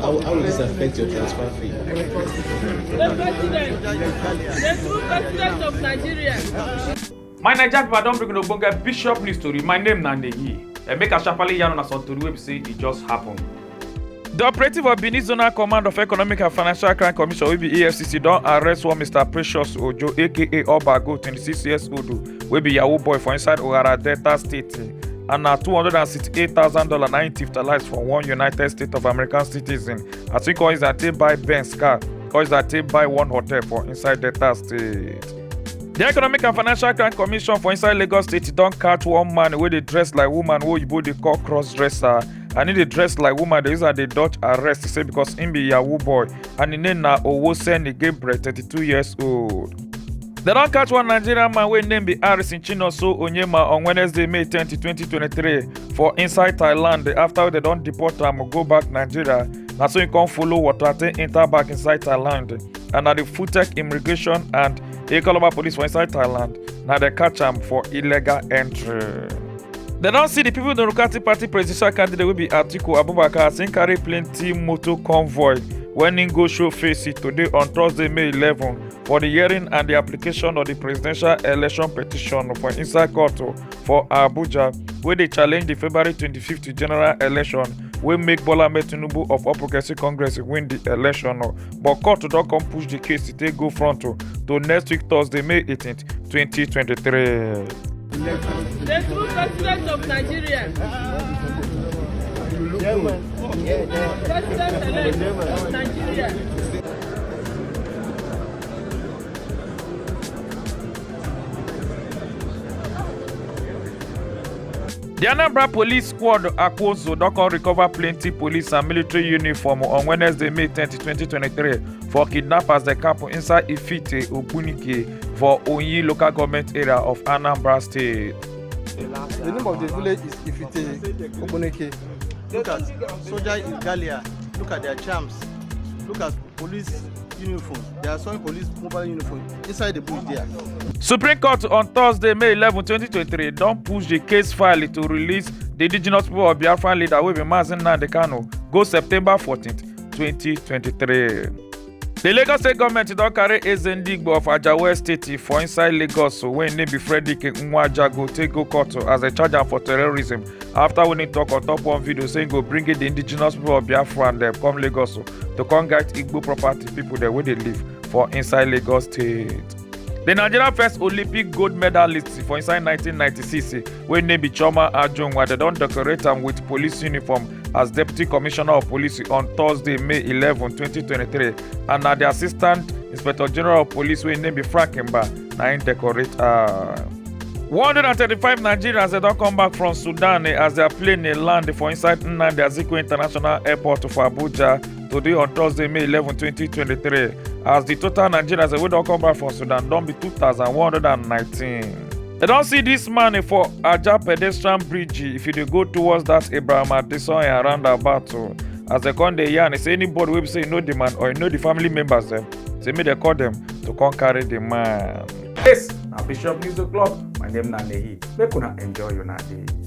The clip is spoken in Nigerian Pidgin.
How will this affect your transfer fee? The true president of Nigeria. My Nigeria people don't bring no bonga Bishop news story. My name Nandehi. And make a sharply yarn on a story web say it just happened. The operative of Benin Zonal Command of Economic and Financial Crime Commission will be EFCC don't arrest one Mr. Precious Ojo aka Obago 26 years old will be Yahoo boy for inside Ohara Delta State and now $268,000 $90 from one United States of American citizen. I think is that they buy Benz car, or is that they buy one hotel for inside Delta State. The Economic and Financial Crime Commission for inside Lagos State don't catch one man where they dress like woman who you they call cross-dresser. And in the dress like woman, they use the Dutch arrest, say because him be Yahoo boy. And in name na Owoseni Gabriel, 32 years old. They don't catch one Nigerian man wey name be Harrison Chinoso Onyema on Wednesday, May 10, 2023 for inside Thailand after they don't deport him go back Nigeria. Now so he can follow water to enter back inside Thailand. And at the Futek Immigration and Ekoloma Police for inside Thailand, now they catch him for illegal entry. They don't see the people in the Democratic Party presidential candidate will be Atiku Abubakar saying carry plenty motor convoy when he go show face it today on Thursday, May 11 for the hearing and the application of the presidential election petition for inside court for Abuja where they challenge the February 25th general election wey make Bola Ahmed Tinubu of All Progressive Congress win the election. But court don't come push the case to take go front to next week Thursday, May 18th, 2023. The true president of Nigeria. President-elect of Nigeria. The Anambra Police Squad Akwozo don't recover plenty police and military uniform on Wednesday, May 10, 2023 for kidnappers that camp inside Ifite, Ogbunike for Onyi local government area of Anambra State. The name of the village is Ifite, Ogbunike. Look at soldiers in Galia. Look at their charms. Look at police uniform. They are showing police mobile uniform inside the bush there. Supreme Court on Thursday, May 11, 2023 don't push the case file to release the indigenous people of Biafran leader wey be Mazi Nnamdi Kanu go September 14th, 2023. The Lagos State government don't carry Ezendigbo of Ajawa State for inside Lagos when name be Frederick Nwajago take go court as a charge for terrorism after when he talk on top one video saying go bring in the indigenous people of Biafra and them come Lagos to come get Igbo property people there where they live for inside Lagos State. The Nigeria first Olympic gold medalist for inside 1996 when name be Choma Ajungwa they don't decorate him with police uniform as Deputy Commissioner of Police on Thursday, May 11, 2023 and now the Assistant Inspector General of Police when name be Frank Mba now decorate 135 Nigerians they don't come back from Sudan as their plane land for inside Nnamdi Azikiwe International Airport for Abuja today on Thursday, May 11, 2023 as the total Nigerians that don't come back from Sudan don't be 2,119. They don't see this money for Aja pedestrian bridge if you go towards that Abraham Adeson around about as they come the yarn say anybody will say no demand or know the family members them say me they call them to come carry the man. Yes, now Bishop News O'Clock. My name is Nandehi. Make una enjoy your day.